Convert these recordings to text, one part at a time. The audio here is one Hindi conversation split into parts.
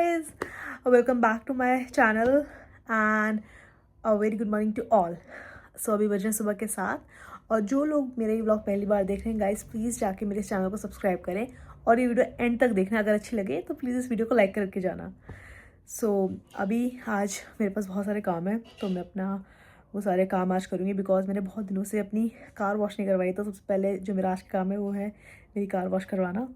guys, welcome back to my channel and a very good morning to all. So अभी बज रहे हैं सुबह के 7 और जो लोग मेरे ये व्लॉग पहली बार देख रहे हैं गाइस, प्लीज़ जाके मेरे चैनल को सब्सक्राइब करें और ये वीडियो एंड तक देखना। अगर अच्छी लगे तो प्लीज़ इस वीडियो को लाइक करके जाना। सो अभी आज मेरे पास बहुत सारे काम हैं तो मैं अपना वो सारे काम आज करूँगी बिकॉज मैंने बहुत दिनों से अपनी कार वॉश नहीं करवाई। तो सबसे पहले जो मेरा आज का काम है वो है मेरी कार वॉश करवाना।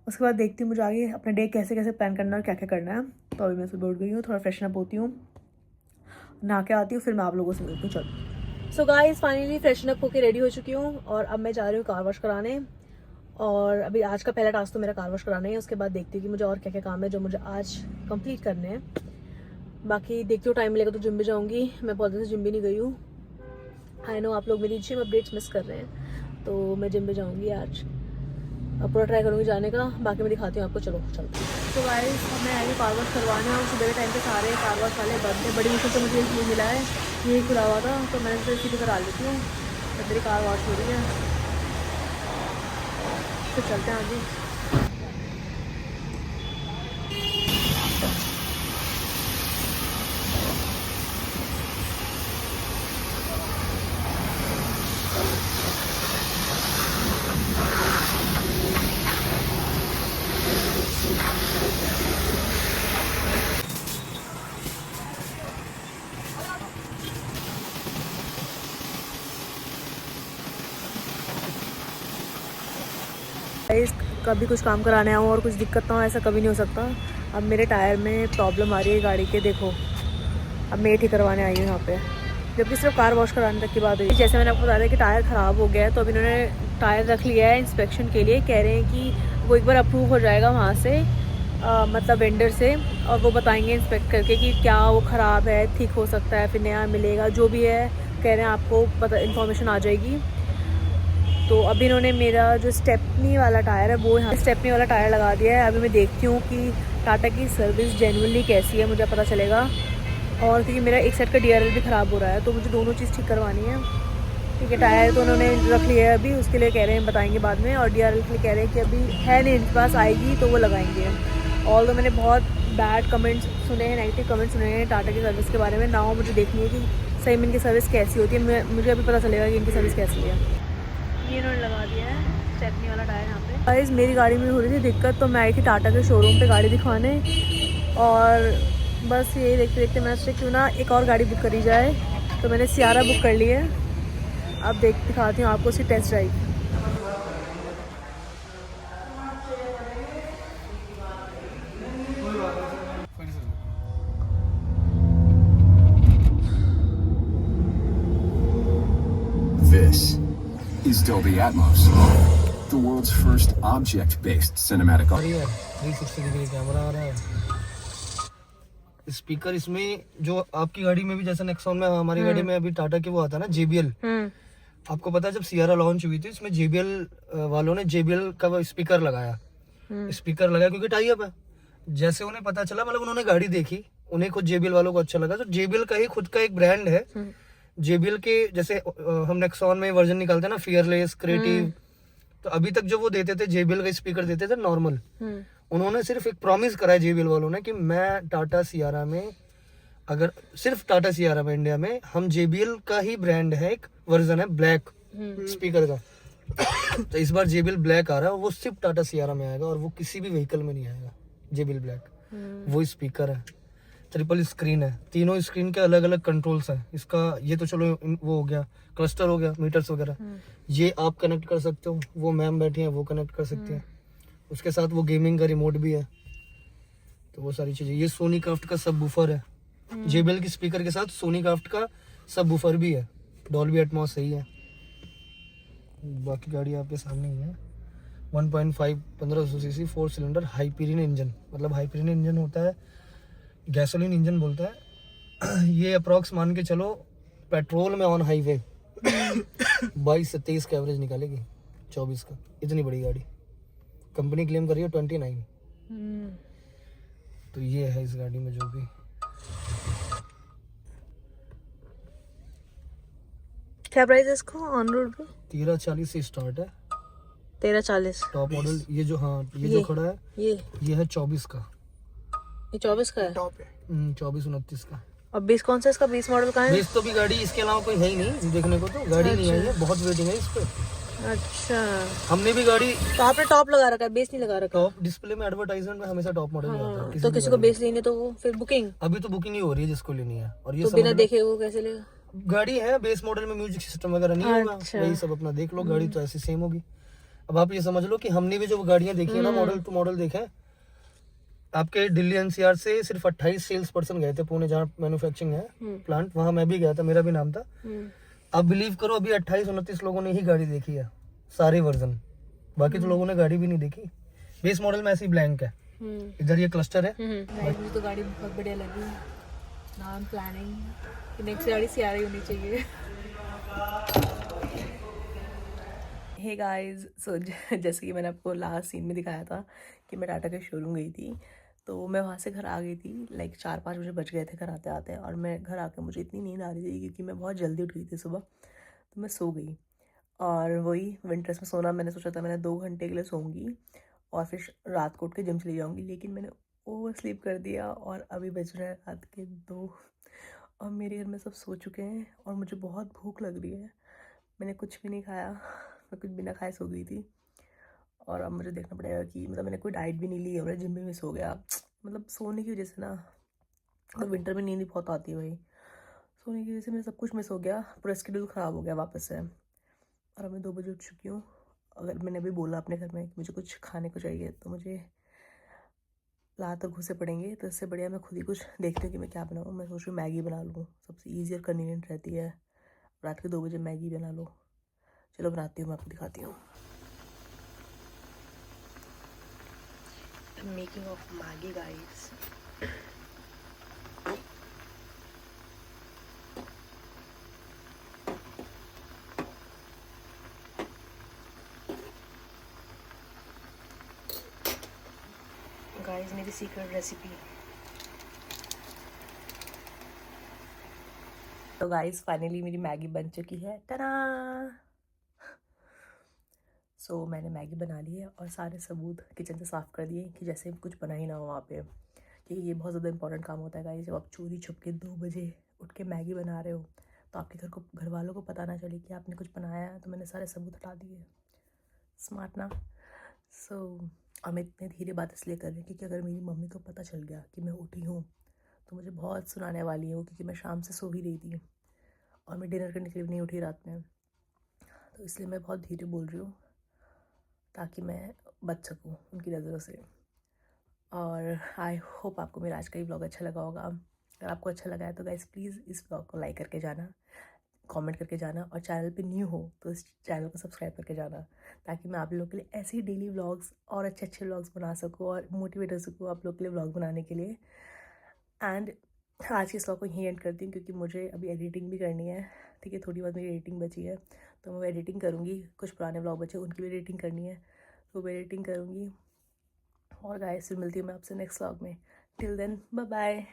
उसके बाद देखती हूँ मुझे आगे अपना डे कैसे कैसे प्लान करना है और क्या क्या करना है। तो अभी मैं सुबह उठ गई हूँ, थोड़ा फ्रेशन अप होती हूँ, नहा के आती हूँ, फिर मैं आप लोगों से मिलती हूँ। चलो so guys, finally freshen up होकर रेडी हो चुकी हूँ और अब मैं जा रही हूँ कार वॉश कराने। और अभी आज का पहला टास्क तो मेरा कार वॉश कराना है। उसके बाद देखती हूँ कि मुझे और क्या क्या काम है जो मुझे आज कंप्लीट करने हैं। बाकी देखती हूँ टाइम मिलेगा तो जिम भी जाऊँगी। मैं बहुत दिन से जिम भी नहीं गई हूँ। आई नो आप लोग मेरी जिम अपडेट्स मिस कर रहे हैं तो मैं जिम भी जाऊँगी आज। अब पूरा ट्राई करूँगी जाने का। बाकी मैं दिखाती हूँ आपको। चलो तो गाइस मैं आई कार वॉश करवाने और सुबह के टाइम पे सारे कार वॉश वाले बंद थे। बड़ी मुश्किल से मुझे ये मिला है, ये खुला हुआ था तो मैंने तो इसी भी करा लेती हूँ। तो मेरी कार वॉश हो रही है तो चलते हैं आगे। कभी कुछ काम कराने आऊँ और कुछ दिक्कत ना हो, ऐसा कभी नहीं हो सकता। अब मेरे टायर में प्रॉब्लम आ रही है गाड़ी के, देखो अब मैं ठीक करवाने आई हूँ यहाँ पे, जबकि सिर्फ कार वॉश कराने तक की बात हुई। जैसे मैंने आपको बताया कि टायर ख़राब हो गया है तो अभी इन्होंने टायर रख लिया है इंस्पेक्शन के लिए। कह रहे हैं कि वो एक बार अप्रूव हो जाएगा वहाँ से मतलब वेंडर से, और वो बताएंगे इंस्पेक्ट करके कि क्या वो ख़राब है, ठीक हो सकता है, फिर नया मिलेगा, जो भी है कह रहे हैं आपको पता इन्फॉर्मेशन आ जाएगी। तो अभी इन्होंने मेरा जो स्टेपनी वाला टायर है वो यहाँ स्टेपनी वाला टायर लगा दिया है। अभी मैं देखती हूँ कि टाटा की सर्विस जेन्युइनली कैसी है, मुझे पता चलेगा। और क्योंकि मेरा एक सेट का DRL भी ख़राब हो रहा है तो मुझे दोनों चीज़ ठीक करवानी है। ठीक है, टायर तो उन्होंने रख लिया है अभी, उसके लिए कह रहे हैं बताएंगे बाद में। और DRL के लिए कह रहे हैं कि अभी है नहीं, इनके पास आएगी तो वो लगाएंगे। और तो मैंने बहुत बैड कमेंट्स सुने हैं, नेगेटिव कमेंट्स सुने हैं टाटा की सर्विस के बारे में। ना मुझे देखनी है कि सही में इनकी सर्विस कैसी होती है। मुझे अभी पता चलेगा कि इनकी सर्विस कैसी है। ये इन्होंने लगा दिया है स्टेपनी वाला टायर यहाँ पे। गाइस मेरी गाड़ी में हो रही थी दिक्कत तो मैं आई थी टाटा के शोरूम पे गाड़ी दिखवाने, और बस यही देखते देखते मैं सोचा क्यों ना एक और गाड़ी बुक करी जाए। तो मैंने सियारा बुक कर ली है। अब दिखाती हूँ आपको उसकी test drive. This is Dolby Atmos, the world's first object-based cinematic audio. 360 degree camera आ रहा है। स्पीकर इसमें जो आपकी गाड़ी में भी जैसे नेक्सॉन में, हमारी गाड़ी में अभी टाटा के वो आता है ना JBL। आपको पता है जब सियारा लॉन्च हुई थी इसमें JBL वालों ने JBL का स्पीकर लगाया। क्योंकि टाई अप है। जैसे उन्हें पता चला, मतलब उन्होंने गाड़ी देखी, उन्हें खुद JBL वालों को अच्छा लगा। तो JBL का ही खुद का एक ब्रांड है। JBL के जैसे हम नेक्सॉन में वर्जन निकालते हैं ना, फियरलेस, क्रिएटिव, तो अभी तक जो वो देते थे JBL का स्पीकर देते थे नॉर्मल। उन्होंने सिर्फ एक प्रॉमिस करा है JBL वालों ने कि मैं टाटा सियारा में, अगर सिर्फ टाटा सियारा में इंडिया में हम JBL का ही ब्रांड है, एक वर्जन है ब्लैक स्पीकर का। तो इस बार JBL ब्लैक आ रहा है, वो सिर्फ टाटा सियारा में आएगा और वो किसी भी व्हीकल में नहीं आएगा। JBL ब्लैक वो स्पीकर है, ट्रिपल स्क्रीन है, तीनों स्क्रीन के अलग अलग कंट्रोल्स हैं इसका। ये तो चलो वो हो गया, क्लस्टर हो गया, मीटर्स वगैरह ये आप कनेक्ट कर सकते हो, वो मैम बैठी हैं वो कनेक्ट कर सकते हैं। उसके साथ वो गेमिंग का रिमोट भी है, तो वो सारी चीजें। ये सोनीक्राफ्ट का सब वूफर है, JBL की स्पीकर के साथ सोनीक्राफ्ट का सब वूफर भी है। डॉल्बी एटमॉस सही है। बाकी गाड़ी आपके सामने ही है। 1.5 1500 सीसी 4 सिलेंडर हाइपीरियन इंजन। मतलब हाइपीरियन इंजन होता है, गैसोलीन इंजन बोलता है। ये अप्रॉक्स मान के चलो पेट्रोल में ऑन हाईवे 22 से 23 का एवरेज निकालेगी, 24 का। इतनी बड़ी गाड़ी कंपनी क्लेम कर रही है 29। तो ये है इस गाड़ी में जो भी। क्या प्राइस है इसको ऑन रोड पे? 1340 से स्टार्ट है। 1340 टॉप मॉडल। ये जो, हाँ ये जो खड़ा है ये है 24 का। ये 24 का है टॉप है 24-29 का। और 20 कौन सा है इसका? 20 मॉडल कहाँ है? 20 तो भी गाड़ी इसके अलावा कोई है ही नहीं देखने को, तो गाड़ी नहीं आई है, बहुत वेटिंग है इस पे। अच्छा, हमने भी गाड़ी तो आपने टॉप लगा रखा है, बेस नहीं लगा रखा? टॉप डिस्प्ले में एडवर्टाइजमेंट में हमेशा टॉप मॉडल ही आता है। तो किसी को बेस लेनी तो वो फिर बुकिंग, अभी तो बुकिंग ही हो रही है जिसको लेनी है। और ये तो बिना देखे वो कैसे लेगा? गाड़ी है बेस मॉडल में म्यूजिक सिस्टम वगैरह नहीं होगा, वही सब अपना देख लो, गाड़ी तो ऐसी सेम होगी। अब आप ये समझ लो कि हमने भी जो गाड़ियां देखी है ना, मॉडल टू मॉडल देखे, आपके दिल्ली एनसीआर से सिर्फ 28 सेल्स पर्सन गए थे पुणे, जहाँ मैन्युफैक्चरिंग है प्लांट, वहां मैं भी गया था, मेरा भी नाम था। आप बिलीव करो अभी 28-29 लोगों ने ही गाड़ी देखी है, सारे वर्जन, बाकी तो लोगों ने गाड़ी भी नहीं देखी। बेस मॉडल में ऐसी ब्लैंक है, इधर ये क्लस्टर है। मुझे तो गाड़ी बहुत बढ़िया लगी। नाउ आई एम प्लानिंग कि नेक्स्ट गाड़ी सियारा होनी चाहिए। हे गाइस, सो जैसे कि मैंने आपको लास्ट सीन में दिखाया था कि मैं टाटा के शोरूम गई थी, तो मैं वहाँ से घर आ गई थी, लाइक 4-5 बजे बज गए थे घर आते आते, और मैं घर आकर मुझे इतनी नींद आ रही थी क्योंकि मैं बहुत जल्दी उठ गई थी सुबह, तो मैं सो गई। और वही विंटर्स में सोना, मैंने सोचा था मैंने 2 घंटे के लिए सोऊंगी और फिर रात को उठ के जिम चली जाऊंगी, लेकिन मैंने ओवर स्लीप कर दिया और अभी बज रहे हैं रात के 2 और मेरे घर में सब सो चुके हैं और मुझे बहुत भूख लग रही है। मैंने कुछ भी नहीं खाया, मैं कुछ बिना खाए सो गई थी और अब मुझे देखना पड़ेगा कि मतलब मैंने कोई डाइट भी नहीं ली है, मेरा जिम भी मिस हो गया। मतलब सोने की वजह से ना, और विंटर में नींद भी बहुत आती है भाई, सोने की वजह से मेरा सब कुछ मिस हो गया, पूरा शेड्यूल ख़राब हो गया वापस से। और अब मैं 2 बजे उठ चुकी हूँ। अगर मैंने अभी बोला अपने घर में कि मुझे कुछ खाने को चाहिए तो मुझे ला तो घुसे पड़ेंगे, तो इससे बढ़िया मैं खुद ही कुछ देखती हूँ कि मैं क्या बनाऊँ। मैं सोच रही हूँ मैगी बना लूँ, सबसे ईजी और कन्वीनियंट रहती है, रात के 2 बजे मैगी बना लो। चलो बनाती हूँ, मैं आपको दिखाती हूँ। Making of Maggi guys. Guys मेरी सीक्रेट रेसिपी। तो गाइस फाइनली मेरी मैगी बन चुकी है, टा। सो मैंने मैगी बना ली है और सारे सबूत किचन से साफ़ कर दिए कि जैसे कुछ बना ही ना हो वहाँ पे, क्योंकि ये बहुत ज़्यादा इंपॉर्टेंट काम होता है गाइस। जब आप चोरी छुप के 2 बजे उठ के मैगी बना रहे हो तो आपके घर वालों को पता ना चले कि आपने कुछ बनाया है, तो मैंने सारे सबूत हटा दिए। स्मार्ट ना। सो और मैं इतनी धीरे बात इसलिए कर रही हूँ क्योंकि अगर मेरी मम्मी को पता चल गया कि मैं उठी हूँ तो मुझे बहुत सुनाने वाली है वो, क्योंकि मैं शाम से सो ही रही थी और मैं डिनर करने के लिए नहीं उठी रात में, तो इसलिए मैं बहुत धीरे बोल रही हूँ ताकि मैं बच सकूँ उनकी नज़रों से। और आई होप आपको मेरा आज का ये व्लॉग अच्छा लगा होगा। अगर आपको अच्छा लगा है तो गाइस प्लीज़ इस व्लॉग को लाइक करके जाना, कमेंट करके जाना, और चैनल पे न्यू हो तो इस चैनल को सब्सक्राइब करके जाना, ताकि मैं आप लोगों के लिए ऐसे ही डेली व्लॉग्स और अच्छे अच्छे व्लॉग्स बना सकूँ और मोटिवेट हो सकूँ आप लोग के लिए व्लॉग बनाने के लिए। एंड आज के इस व्लॉग को यहीं एंड करती हूँ क्योंकि मुझे अभी एडिटिंग भी करनी है, ठीक है, थोड़ी बहुत मेरी एडिटिंग बची है तो मैं एडिटिंग करूँगी। कुछ पुराने व्लॉग बचे उनकी भी एडिटिंग करनी है तो मैं एडिटिंग करूँगी। और गाइस फिर मिलती हूँ मैं आपसे नेक्स्ट व्लॉग में। Till then bye bye.